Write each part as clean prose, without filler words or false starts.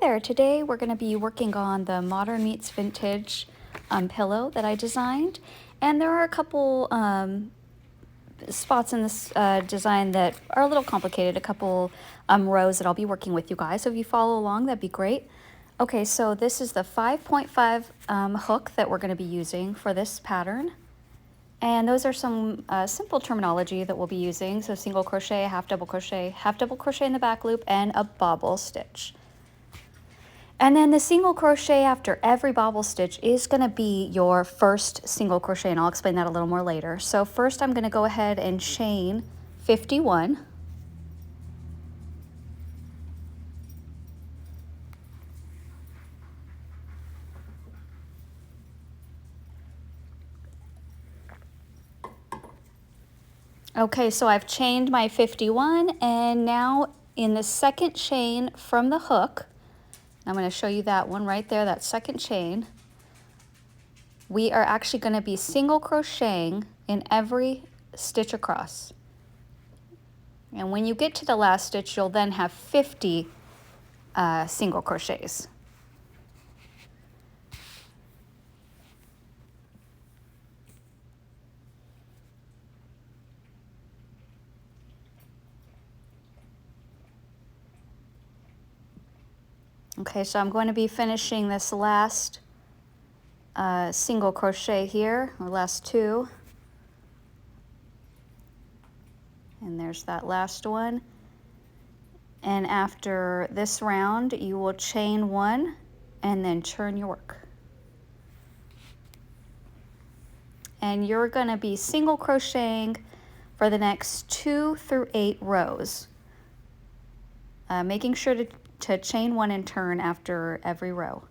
there, today we're going to be working on the Modern Meets Vintage pillow that I designed, and there are a couple spots in this design that are a little complicated, a couple rows that I'll be working with you guys, so if you follow along that'd be great. Okay, so this is the 5.5 hook that we're going to be using for this pattern. And those are some simple terminology that we'll be using. So single crochet, half double crochet in the back loop, and a bobble stitch. And then the single crochet after every bobble stitch is going to be your first single crochet, and I'll explain that a little more later. So first I'm going to go ahead and chain 51. Okay, so I've chained my 51, and now in the second chain from the hook, I'm going to show you that one right there, that second chain, we are actually going to be single crocheting in every stitch across. And when you get to the last stitch, you'll then have 50 single crochets. Okay, so I'm going to be finishing this last single crochet here, or last two. And there's that last one. And after this round, you will chain one and then turn your work. And you're going to be single crocheting for the next 2 through 8 rows, making sure to chain one and turn after every row.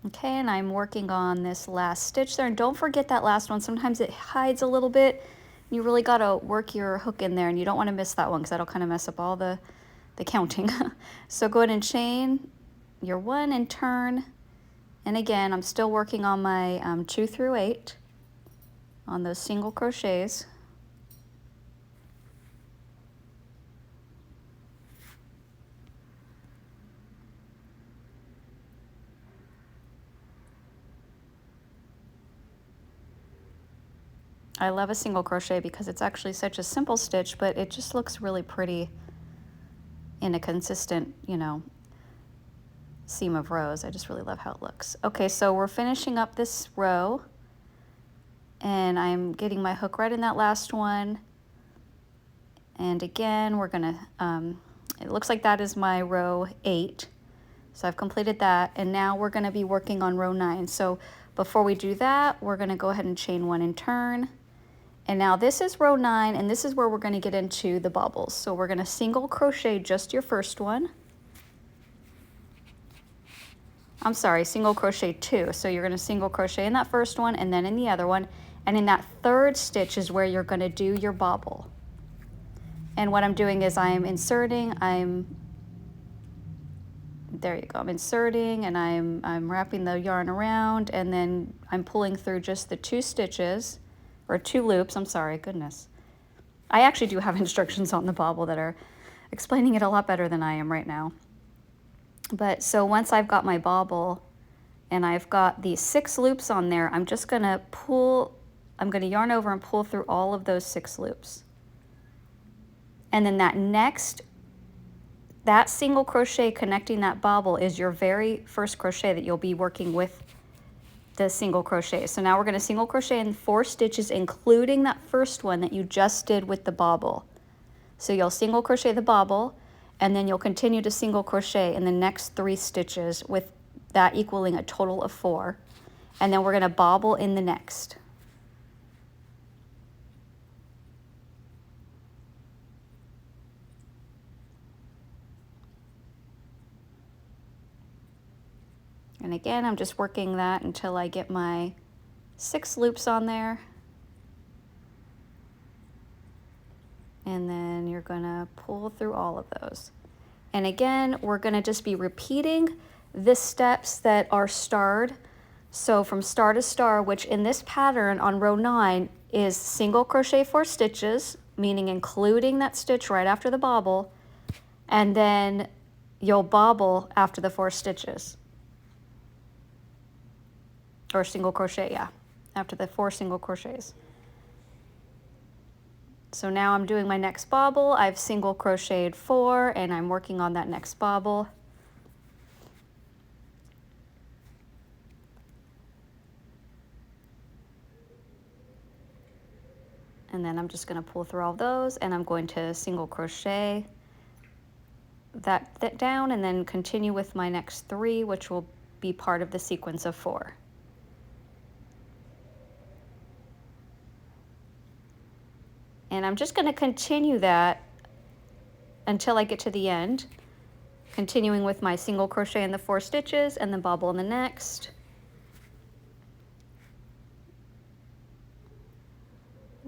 Okay, and I'm working on this last stitch there, and don't forget that last one. Sometimes it hides a little bit. You really got to work your hook in there, and you don't want to miss that one because that'll kind of mess up all the counting. So go ahead and chain your one and turn. And again, I'm still working on my 2 through 8 on those single crochets. I love a single crochet because it's actually such a simple stitch, but it just looks really pretty in a consistent, you know, seam of rows. I just really love how it looks. Okay, so we're finishing up this row, and I'm getting my hook right in that last one. And again, we're gonna, it looks like that is my row 8. So I've completed that, and now we're gonna be working on row 9. So before we do that, we're gonna go ahead and chain one and turn. And now this is row 9, and this is where we're going to get into the bobbles. So we're going to single crochet just your first one. I'm sorry, single crochet 2. So you're going to single crochet in that first one and then in the other one. And in that third stitch is where you're going to do your bobble. And what I'm doing is I'm inserting, there you go, I'm inserting, and I'm wrapping the yarn around, and then I'm pulling through just the 2 stitches. Or 2 loops, I'm sorry, goodness. I actually do have instructions on the bobble that are explaining it a lot better than I am right now. But so once I've got my bobble and I've got these 6 loops on there, I'm just gonna I'm gonna yarn over and pull through all of those 6 loops. And then that single crochet connecting that bobble is your very first crochet that you'll be working with the single crochet. So now we're going to single crochet in 4 stitches, including that first one that you just did with the bobble. So you'll single crochet the bobble, and then you'll continue to single crochet in the next 3 stitches, with that equaling a total of 4. And then we're going to bobble in the next. And again, I'm just working that until I get my 6 loops on there. And then you're gonna pull through all of those. And again, we're gonna just be repeating the steps that are starred. So from star to star, which in this pattern on row 9 is single crochet 4 stitches, meaning including that stitch right after the bobble, and then you'll bobble after the 4 stitches. Or single crochet, yeah, after the 4 single crochets. So now I'm doing my next bobble. I've single crocheted 4 and I'm working on that next bobble. And then I'm just going to pull through all those and I'm going to single crochet that down and then continue with my next 3, which will be part of the sequence of 4. And I'm just going to continue that until I get to the end, continuing with my single crochet in the 4 stitches and then bobble in the next.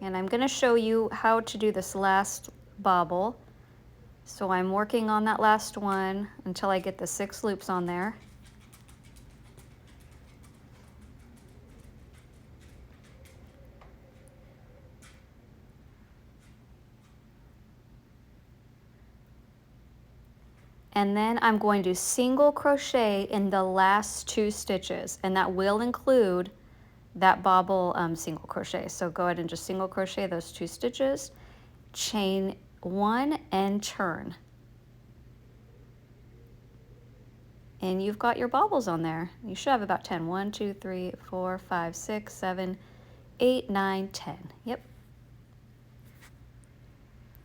And I'm going to show you how to do this last bobble. So I'm working on that last one until I get the 6 loops on there. And then I'm going to single crochet in the last 2 stitches, and that will include that bobble single crochet. So go ahead and just single crochet those 2 stitches, chain 1 and turn. And you've got your bobbles on there. You should have about 10. 1, 2, 3, 4, 5, 6, 7, 8, 9, 10. Yep.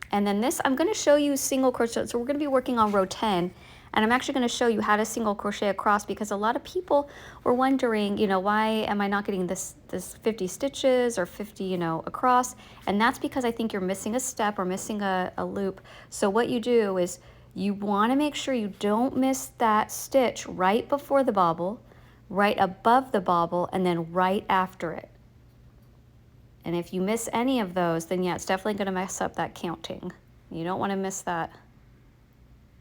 And then this, I'm going to show you single crochet. So we're going to be working on row 10. And I'm actually going to show you how to single crochet across, because a lot of people were wondering, you know, why am I not getting this 50 stitches or 50, you know, across? And that's because I think you're missing a step or missing a loop. So what you do is you want to make sure you don't miss that stitch right before the bobble, right above the bobble, and then right after it. And if you miss any of those, then yeah, it's definitely going to mess up that counting. You don't want to miss that.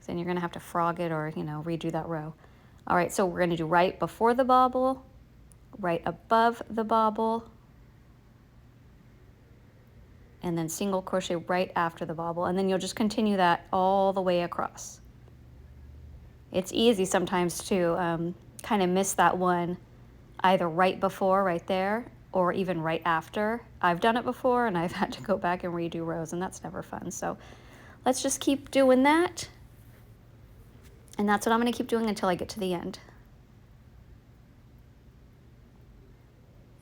Then you're going to have to frog it or, you know, redo that row. All right, so we're going to do right before the bobble, right above the bobble, and then single crochet right after the bobble. And then you'll just continue that all the way across. It's easy sometimes to kind of miss that one either right before, right there, or even right after. I've done it before and I've had to go back and redo rows, and that's never fun. So let's just keep doing that. And that's what I'm going to keep doing until I get to the end.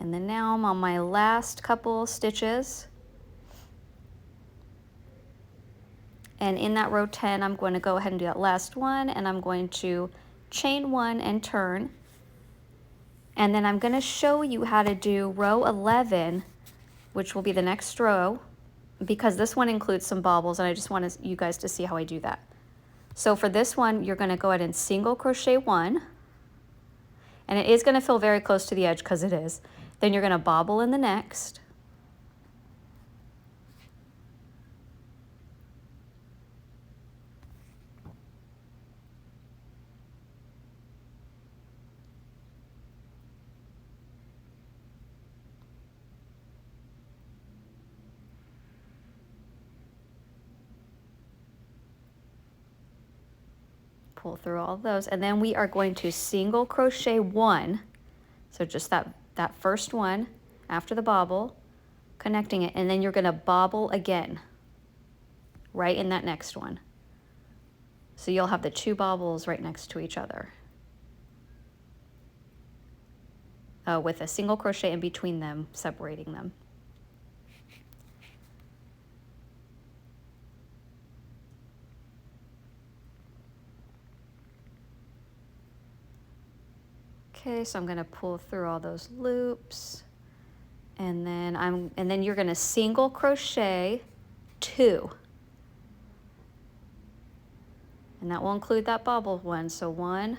And then now I'm on my last couple stitches. And in that row 10, I'm going to go ahead and do that last one, and I'm going to chain 1 and turn. And then I'm going to show you how to do row 11, which will be the next row, because this one includes some bobbles, and I just want you guys to see how I do that. So for this one, you're going to go ahead and single crochet 1, and it is going to feel very close to the edge because it is. Then you're going to bobble in the next. Pull through all of those, and then we are going to single crochet 1, so just that first one after the bobble, connecting it, and then you're going to bobble again right in that next one. So you'll have the 2 bobbles right next to each other with a single crochet in between them, separating them. Okay, so I'm going to pull through all those loops, and then you're going to single crochet 2, and that will include that bobble one. So 1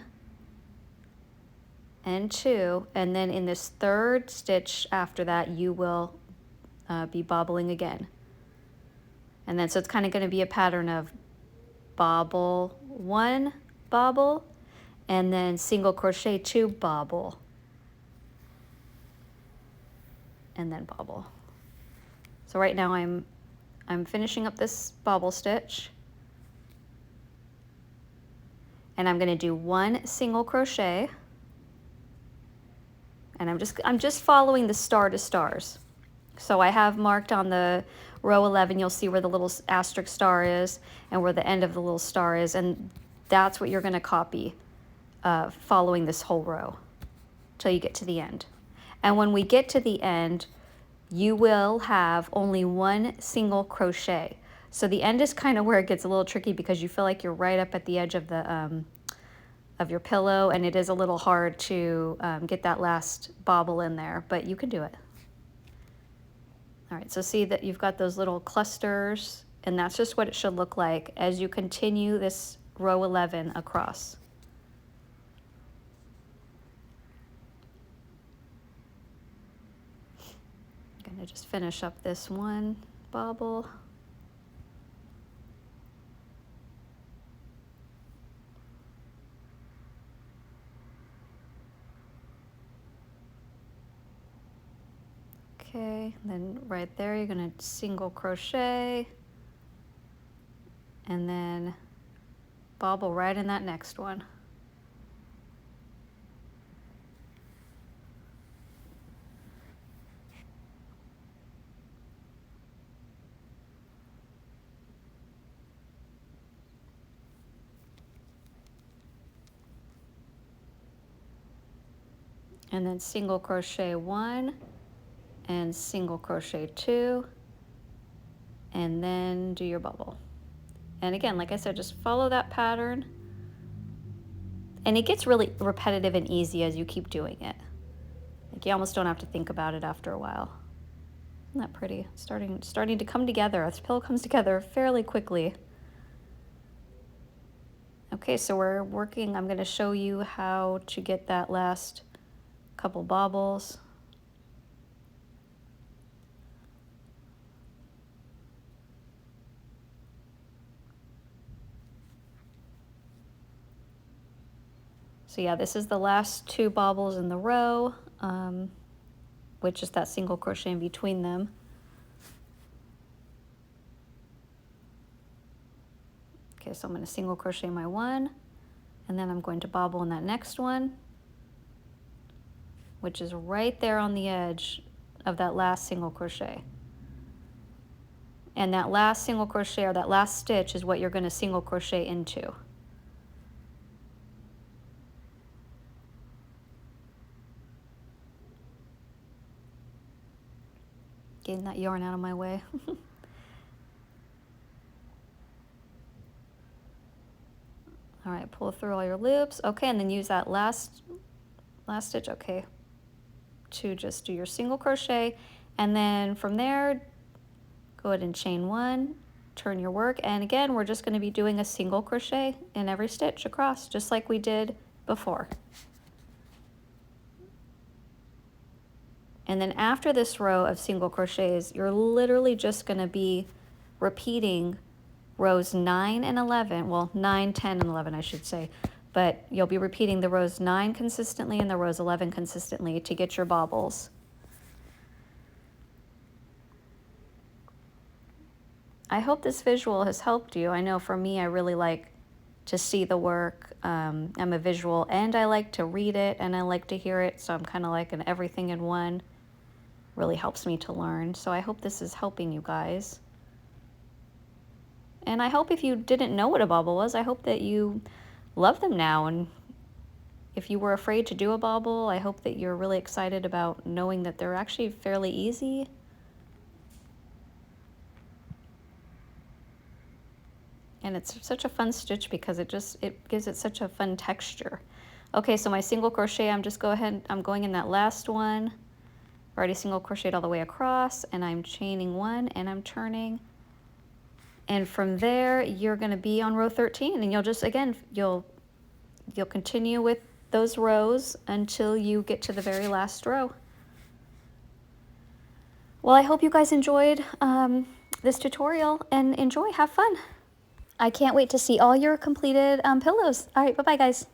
and 2, and then in this 3rd stitch after that, you will be bobbling again. And then so it's kind of going to be a pattern of bobble, 1 bobble, and then single crochet 2 bobble, and then bobble. So right now I'm finishing up this bobble stitch, and I'm going to do 1 single crochet, and I'm just following the star to stars. So I have marked on the row 11, you'll see where the little asterisk star is and where the end of the little star is, and that's what you're going to copy following this whole row till you get to the end. And when we get to the end, you will have only 1 single crochet. So the end is kind of where it gets a little tricky because you feel like you're right up at the edge of the of your pillow, and it is a little hard to get that last bobble in there, but you can do it. All right, so see that you've got those little clusters, and that's just what it should look like as you continue this row 11 across. I'm gonna just finish up this 1 bobble. Okay, then right there you're gonna single crochet and then bobble right in that next one. And then single crochet 1 and single crochet 2, and then do your bubble. And again, like I said, just follow that pattern, and it gets really repetitive and easy as you keep doing it. Like you almost don't have to think about it after a while. Isn't that pretty? Starting to come together. This pillow comes together fairly quickly. Okay, so we're working, I'm going to show you how to get that last couple bobbles. So yeah, this is the last 2 bobbles in the row, which is that single crochet in between them. Okay, so I'm going to single crochet my 1, and then I'm going to bobble in that next one, which is right there on the edge of that last single crochet. And that last single crochet, or that last stitch, is what you're going to single crochet into. Getting that yarn out of my way. All right, pull through all your loops. Okay, and then use that last stitch, okay, to just do your single crochet. And then from there, go ahead and chain 1, turn your work. And again, we're just going to be doing a single crochet in every stitch across, just like we did before. And then after this row of single crochets, you're literally just going to be repeating rows 9 and 11, well, 9, 10, and 11, I should say, but you'll be repeating the rows 9 consistently and the rows 11 consistently to get your bobbles. I hope this visual has helped you. I know for me, I really like to see the work. I'm a visual, and I like to read it, and I like to hear it, so I'm kind of like an everything in one. Really helps me to learn. So I hope this is helping you guys. And I hope if you didn't know what a bobble was, I hope that you love them now. And if you were afraid to do a bobble, I hope that you're really excited about knowing that they're actually fairly easy. And it's such a fun stitch because it gives it such a fun texture. Okay, so my single crochet, I'm going in that last one. Already single crocheted all the way across, and I'm chaining 1 and I'm turning. And from there, you're going to be on row 13, and you'll just, again, you'll continue with those rows until you get to the very last row. Well, I hope you guys enjoyed this tutorial, and have fun. I can't wait to see all your completed pillows. All right, bye-bye, guys.